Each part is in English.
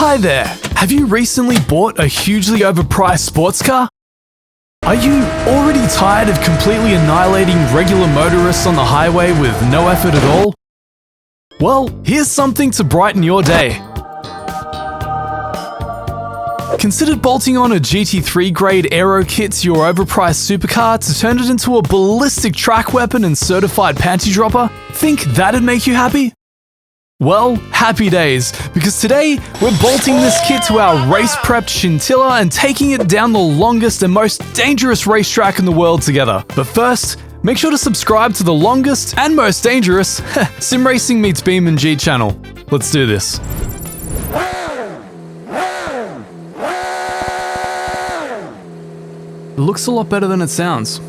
Hi there! Have you recently bought a hugely overpriced sports car? Are you already tired of completely annihilating regular motorists on the highway with no effort at all? Well, here's something to brighten your day. Considered bolting on a GT3 grade aero kit to your overpriced supercar to turn it into a ballistic track weapon and certified panty dropper? Think that'd make you happy? Well, happy days, because today we're bolting this kit to our race-prepped Scintilla and taking it down the longest and most dangerous racetrack in the world together. But first, make sure to subscribe to the longest and most dangerous Sim Racing meets BeamNG channel. Let's do this. It looks a lot better than it sounds.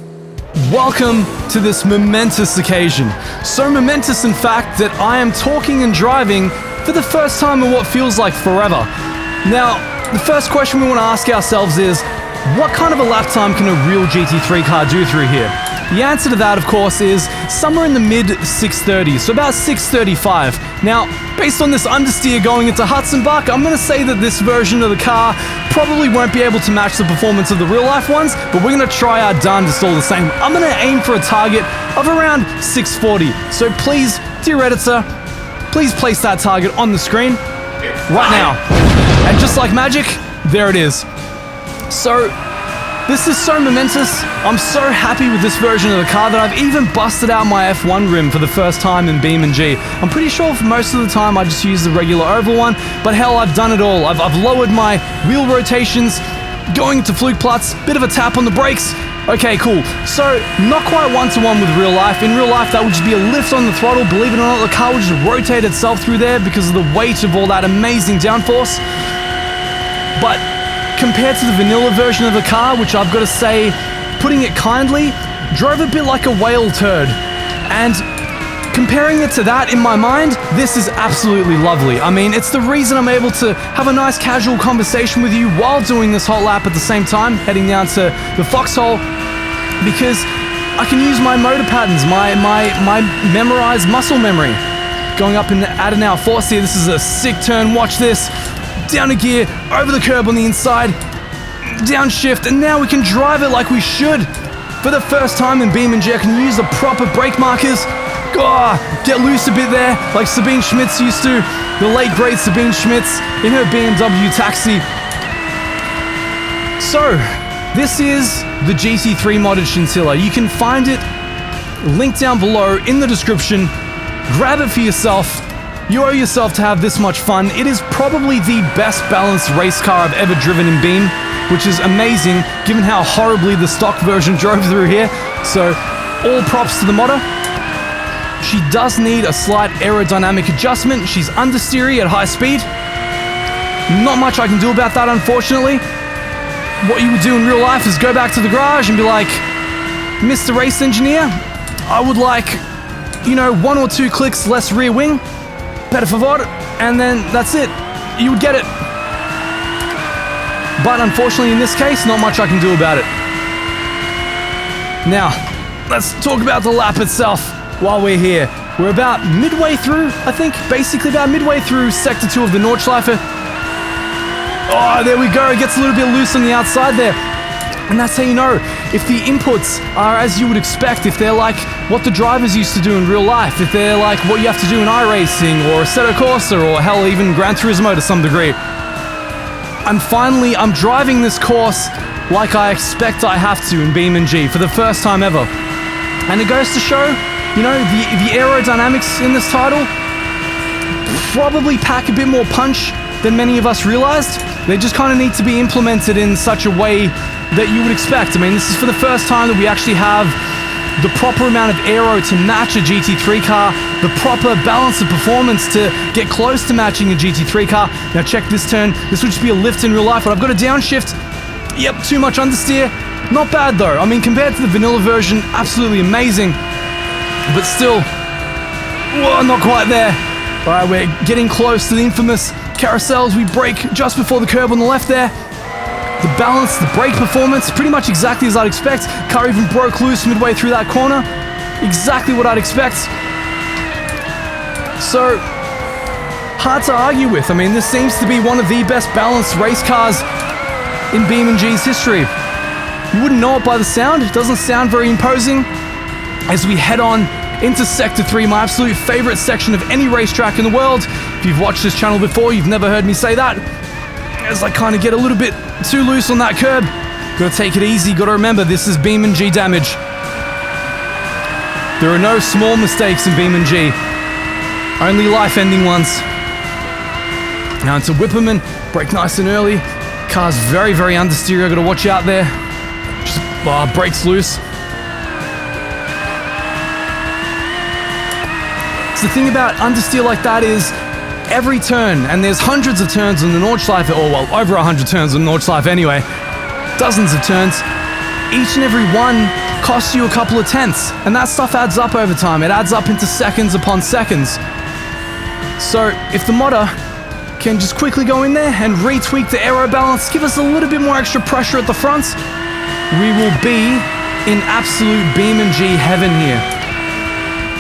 Welcome to this momentous occasion. So momentous, in fact, that I am talking and driving for the first time in what feels like forever. Now, the first question we want to ask ourselves is, what kind of a lap time can a real GT3 car do through here? The answer to that, of course, is somewhere in the mid-630s, so about 635. Now, based on this understeer going into Hudson Buck, I'm going to say that this version of the car probably won't be able to match the performance of the real-life ones, but we're going to try our darndest all the same. I'm going to aim for a target of around 640. So please, dear editor, please place that target on the screen right now. And just like magic, there it is. So, this is so momentous. I'm so happy with this version of the car that I've even busted out my F1 rim for the first time in BeamNG. I'm pretty sure for most of the time I just use the regular oval one, but hell, I've done it all. I've lowered my wheel rotations, going to fluke plots, bit of a tap on the brakes. Okay, cool. So, not quite one-to-one with real life. In real life, that would just be a lift on the throttle. Believe it or not, the car would just rotate itself through there because of the weight of all that amazing downforce. But compared to the vanilla version of the car, which I've got to say, putting it kindly, drove a bit like a whale turd. And comparing it to that, in my mind, this is absolutely lovely. I mean, it's the reason I'm able to have a nice casual conversation with you while doing this hot lap at the same time, heading down to the foxhole, because I can use my motor patterns, my memorized muscle memory. Going up at an hour force here, this is a sick turn, watch this. Down a gear, over the curb on the inside, downshift, and now we can drive it like we should. For the first time in BeamNG, I can use the proper brake markers. Get loose a bit there, like Sabine Schmitz used to, the late great Sabine Schmitz in her BMW taxi. So, this is the GT3 modded Scintilla. You can find it linked down below in the description. Grab it for yourself. You owe yourself to have this much fun. It is probably the best balanced race car I've ever driven in Beam, which is amazing given how horribly the stock version drove through here. So, all props to the modder. She does need a slight aerodynamic adjustment. She's understeery at high speed. Not much I can do about that, unfortunately. What you would do in real life is go back to the garage and be like, Mr. Race Engineer, I would like, one or two clicks less rear wing. Per favor, and then that's it. You would get it. But unfortunately in this case, not much I can do about it. Now, let's talk about the lap itself while we're here. We're about midway through, I think, basically about midway through Sector 2 of the Nordschleife. Oh, there we go, it gets a little bit loose on the outside there. And that's how you know if the inputs are as you would expect, if they're like what the drivers used to do in real life, if they're like what you have to do in iRacing or Assetto Corsa or hell, even Gran Turismo to some degree. And finally, I'm driving this course like I expect I have to in BeamNG for the first time ever. And it goes to show, the aerodynamics in this title probably pack a bit more punch than many of us realized. They just kind of need to be implemented in such a way that you would expect. I mean, this is for the first time that we actually have the proper amount of aero to match a GT3 car, the proper balance of performance to get close to matching a GT3 car. Now check this turn. This would just be a lift in real life, but I've got a downshift. Yep, too much understeer. Not bad though. I mean, compared to the vanilla version, absolutely amazing. But still, whoa, not quite there. All right, we're getting close to the infamous carousels. We brake just before the curb on the left there. The balance, the brake performance, pretty much exactly as I'd expect. Car even broke loose midway through that corner. Exactly what I'd expect. So, hard to argue with. I mean, this seems to be one of the best balanced race cars in BeamNG's history. You wouldn't know it by the sound. It doesn't sound very imposing. As we head on into Sector 3, my absolute favorite section of any racetrack in the world. If you've watched this channel before, you've never heard me say that. As I kind of get a little bit too loose on that curb. Gotta take it easy, gotta remember this is BeamNG damage. There are no small mistakes in BeamNG, only life-ending ones. Now into Whipperman, brake nice and early. Car's very, very understeer, gotta watch out there. Just brakes loose. So the thing about understeer like that is every turn, and there's hundreds of turns on the Nordschleife, or well, over 100 turns on the Nordschleife anyway, dozens of turns, each and every one costs you a couple of tenths, and that stuff adds up over time. It adds up into seconds upon seconds. So if the modder can just quickly go in there and retweak the aero balance, give us a little bit more extra pressure at the front, we will be in absolute BeamNG heaven here.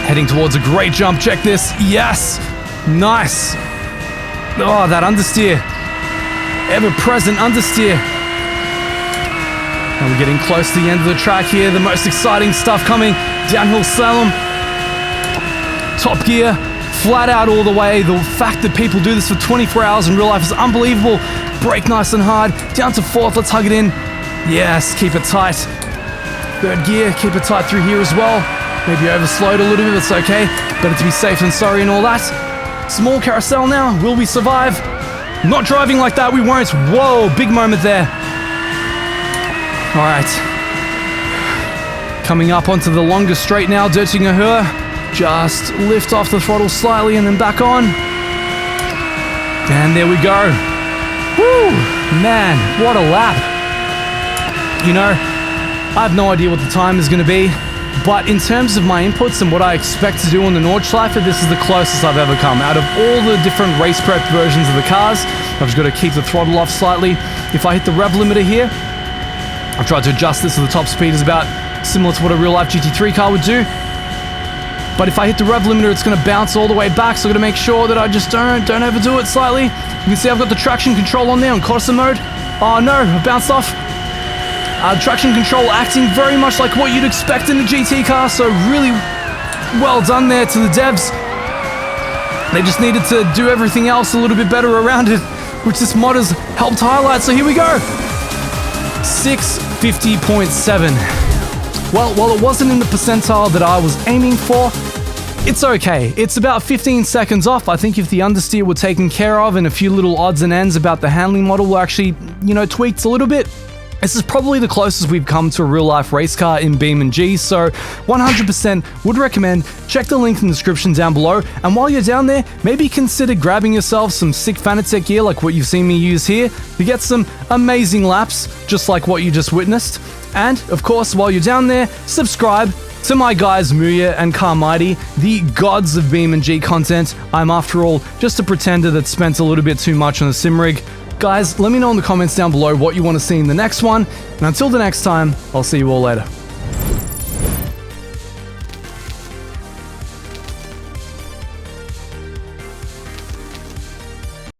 Heading towards a great jump, check this, yes! Nice. Oh, that understeer. Ever-present understeer. And we're getting close to the end of the track here. The most exciting stuff coming. Downhill slalom. Top gear. Flat out all the way. The fact that people do this for 24 hours in real life is unbelievable. Brake nice and hard. Down to fourth. Let's hug it in. Yes, keep it tight. Third gear. Keep it tight through here as well. Maybe overslowed a little bit. That's okay. Better to be safe than sorry and all that. Small carousel now. Will we survive? Not driving like that, we won't. Whoa, big moment there. All right. Coming up onto the longest straight now, Heusinkveld. Just lift off the throttle slightly and then back on. And there we go. Woo, man, what a lap. You know, I have no idea what the time is going to be. But in terms of my inputs and what I expect to do on the Nordschleife, this is the closest I've ever come. Out of all the different race prep versions of the cars, I've just got to keep the throttle off slightly. If I hit the rev limiter here, I've tried to adjust this so the top speed is about similar to what a real-life GT3 car would do. But if I hit the rev limiter, it's going to bounce all the way back, so I've got to make sure that I just don't overdo it slightly. You can see I've got the traction control on there on Corsa mode. Oh no, I bounced off. Traction control acting very much like what you'd expect in a GT car, so really well done there to the devs. They just needed to do everything else a little bit better around it, which this mod has helped highlight, so here we go. 650.7. Well, while it wasn't in the percentile that I was aiming for, it's okay. It's about 15 seconds off. I think if the understeer were taken care of and a few little odds and ends about the handling model were actually, tweaked a little bit, this is probably the closest we've come to a real-life race car in BeamNG, so 100% would recommend. Check the link in the description down below, and while you're down there, maybe consider grabbing yourself some sick FANATEC gear like what you've seen me use here to get some amazing laps, just like what you just witnessed. And, of course, while you're down there, subscribe to my guys Muya and Carmighty, the gods of BeamNG content. I'm, after all, just a pretender that spent a little bit too much on a sim rig. Guys, let me know in the comments down below what you want to see in the next one, and until the next time, I'll see you all later.